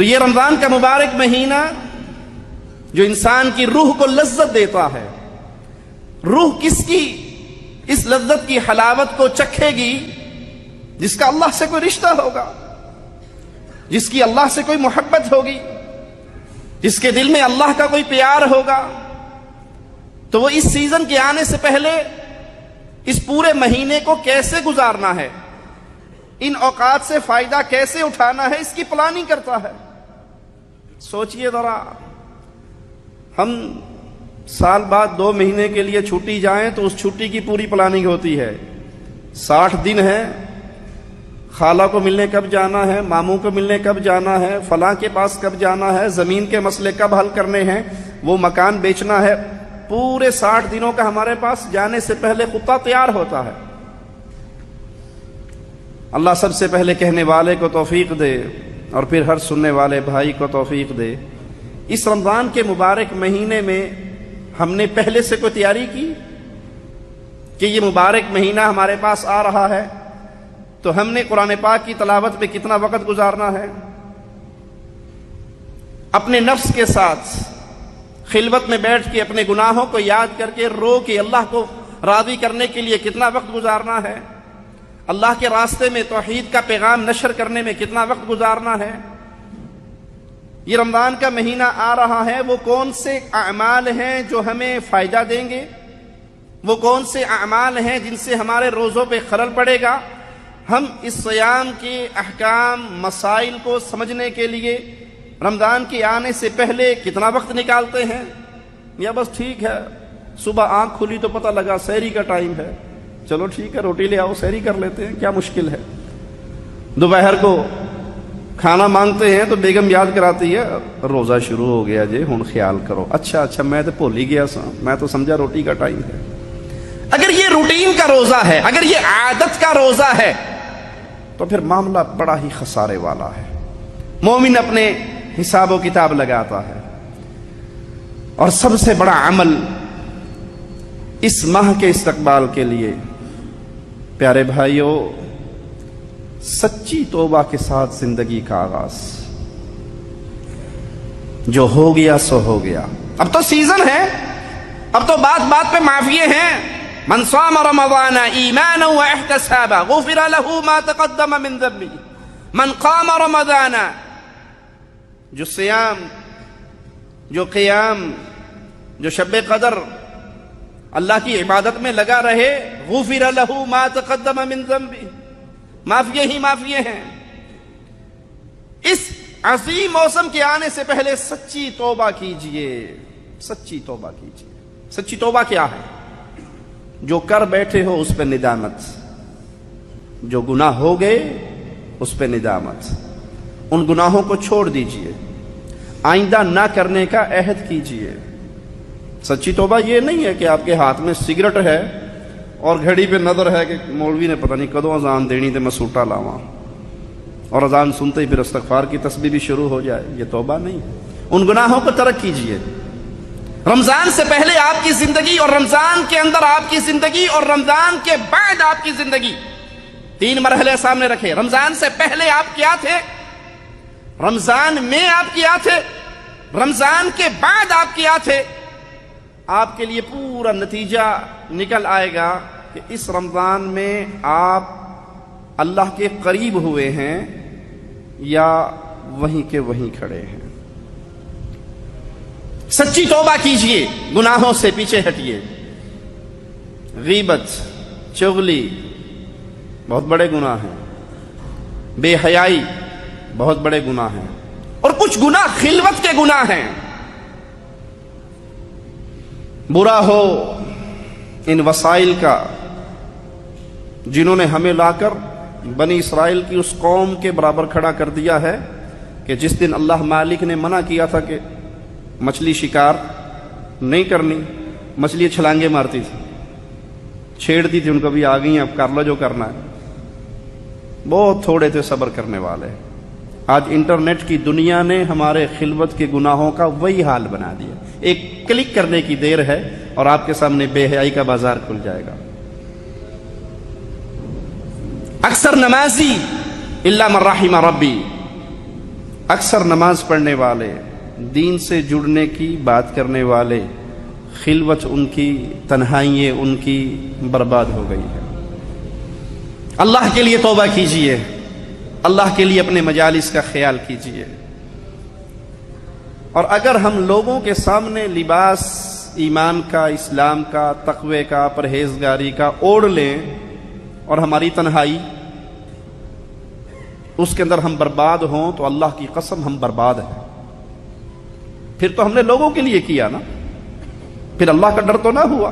تو یہ رمضان کا مبارک مہینہ جو انسان کی روح کو لذت دیتا ہے، روح کس کی اس لذت کی حلاوت کو چکھے گی؟ جس کا اللہ سے کوئی رشتہ ہوگا، جس کی اللہ سے کوئی محبت ہوگی، جس کے دل میں اللہ کا کوئی پیار ہوگا، تو وہ اس سیزن کے آنے سے پہلے اس پورے مہینے کو کیسے گزارنا ہے، ان اوقات سے فائدہ کیسے اٹھانا ہے، اس کی پلاننگ کرتا ہے۔ سوچئے ذرا، ہم سال بعد 2 مہینے کے لیے چھٹی جائیں تو اس چھٹی کی پوری پلاننگ ہوتی ہے، 60 دن ہے، خالہ کو ملنے کب جانا ہے، ماموں کو ملنے کب جانا ہے، فلاں کے پاس کب جانا ہے، زمین کے مسئلے کب حل کرنے ہیں، وہ مکان بیچنا ہے، پورے 60 دنوں کا ہمارے پاس جانے سے پہلے خطہ تیار ہوتا ہے۔ اللہ سب سے پہلے کہنے والے کو توفیق دے اور پھر ہر سننے والے بھائی کو توفیق دے۔ اس رمضان کے مبارک مہینے میں ہم نے پہلے سے کوئی تیاری کی کہ یہ مبارک مہینہ ہمارے پاس آ رہا ہے تو ہم نے قرآن پاک کی تلاوت میں کتنا وقت گزارنا ہے، اپنے نفس کے ساتھ خلوت میں بیٹھ کے اپنے گناہوں کو یاد کر کے رو کے اللہ کو راضی کرنے کے لیے کتنا وقت گزارنا ہے، اللہ کے راستے میں توحید کا پیغام نشر کرنے میں کتنا وقت گزارنا ہے۔ یہ رمضان کا مہینہ آ رہا ہے، وہ کون سے اعمال ہیں جو ہمیں فائدہ دیں گے، وہ کون سے اعمال ہیں جن سے ہمارے روزوں پہ خلل پڑے گا۔ ہم اس صیام کے احکام مسائل کو سمجھنے کے لیے رمضان کے آنے سے پہلے کتنا وقت نکالتے ہیں، یا بس ٹھیک ہے صبح آنکھ کھلی تو پتہ لگا سحری کا ٹائم ہے، چلو ٹھیک ہے روٹی لے آؤ سحری کر لیتے ہیں، کیا مشکل ہے۔ دوپہر کو کھانا مانگتے ہیں تو بیگم یاد کراتی ہے روزہ شروع ہو گیا جی ہن خیال کرو، اچھا میں تو بھول ہی گیا سا، میں تو سمجھا روٹی کا ٹائم ہے۔ اگر یہ روٹین کا روزہ ہے، اگر یہ عادت کا روزہ ہے تو پھر معاملہ بڑا ہی خسارے والا ہے۔ مومن اپنے حساب و کتاب لگاتا ہے، اور سب سے بڑا عمل اس ماہ کے استقبال کے لیے پیارے بھائیوں سچی توبہ کے ساتھ زندگی کا آغاز۔ جو ہو گیا سو ہو گیا، اب تو سیزن ہے، اب تو بات بات پہ معافیے ہیں۔ من صام رمضان ایمانا واحتسابا غفر له ما تقدم من ذنبه من قام رمضان، جو سیام، جو قیام، جو شب قدر اللہ کی عبادت میں لگا رہے، غفر له ما تقدم من ذنبه، معافیے ہی معافیے ہیں۔ اس عظیم موسم کے آنے سے پہلے سچی توبہ کیجئے، سچی توبہ کیجئے۔ سچی توبہ کیا ہے؟ جو کر بیٹھے ہو اس پہ ندامت، جو گناہ ہو گئے اس پہ ندامت، ان گناہوں کو چھوڑ دیجئے، آئندہ نہ کرنے کا عہد کیجئے۔ سچی توبہ یہ نہیں ہے کہ آپ کے ہاتھ میں سگریٹ ہے اور گھڑی پہ نظر ہے کہ مولوی نے پتہ نہیں کدوں اذان دینی تو میں سوٹا لاواں، اور اذان سنتے ہی پھر استغفار کی تسبیح بھی شروع ہو جائے، یہ توبہ نہیں۔ ان گناہوں کو ترک کیجئے۔ رمضان سے پہلے آپ کی زندگی، اور رمضان کے اندر آپ کی زندگی، اور رمضان کے بعد آپ کی زندگی، 3 مرحلے سامنے رکھے۔ رمضان سے پہلے آپ کیا تھے، رمضان میں آپ کیا تھے، رمضان کے بعد آپ کیا تھے۔ آپ کے لیے پورا نتیجہ نکل آئے گا کہ اس رمضان میں آپ اللہ کے قریب ہوئے ہیں یا وہیں کے وہیں کھڑے ہیں۔ سچی توبہ کیجئے، گناہوں سے پیچھے ہٹیے۔ غیبت، چغلی بہت بڑے گناہ ہیں، بے حیائی بہت بڑے گناہ ہیں، اور کچھ گناہ خلوت کے گناہ ہیں۔ برا ہو ان وسائل کا جنہوں نے ہمیں لا کر بنی اسرائیل کی اس قوم کے برابر کھڑا کر دیا ہے کہ جس دن اللہ مالک نے منع کیا تھا کہ مچھلی شکار نہیں کرنی، مچھلی چھلانگے مارتی تھی، چھیڑتی تھی ان کو بھی آ گئی، اب کر لو جو کرنا ہے۔ بہت تھوڑے تھے صبر کرنے والے۔ آج انٹرنیٹ کی دنیا نے ہمارے خلوت کے گناہوں کا وہی حال بنا دیا۔ ایک کلک کرنے کی دیر ہے اور آپ کے سامنے بے حیائی کا بازار کھل جائے گا۔ اکثر نمازی الا من رحم ربی، اکثر نماز پڑھنے والے، دین سے جڑنے کی بات کرنے والے، خلوت ان کی، تنہائییں ان کی برباد ہو گئی ہے۔ اللہ کے لیے توبہ کیجئے، اللہ کے لیے اپنے مجالس کا خیال کیجئے۔ اور اگر ہم لوگوں کے سامنے لباس ایمان کا، اسلام کا، تقوی کا، پرہیزگاری کا اوڑھ لیں اور ہماری تنہائی اس کے اندر ہم برباد ہوں، تو اللہ کی قسم ہم برباد ہیں۔ پھر تو ہم نے لوگوں کے لیے کیا نا، پھر اللہ کا ڈر تو نہ ہوا۔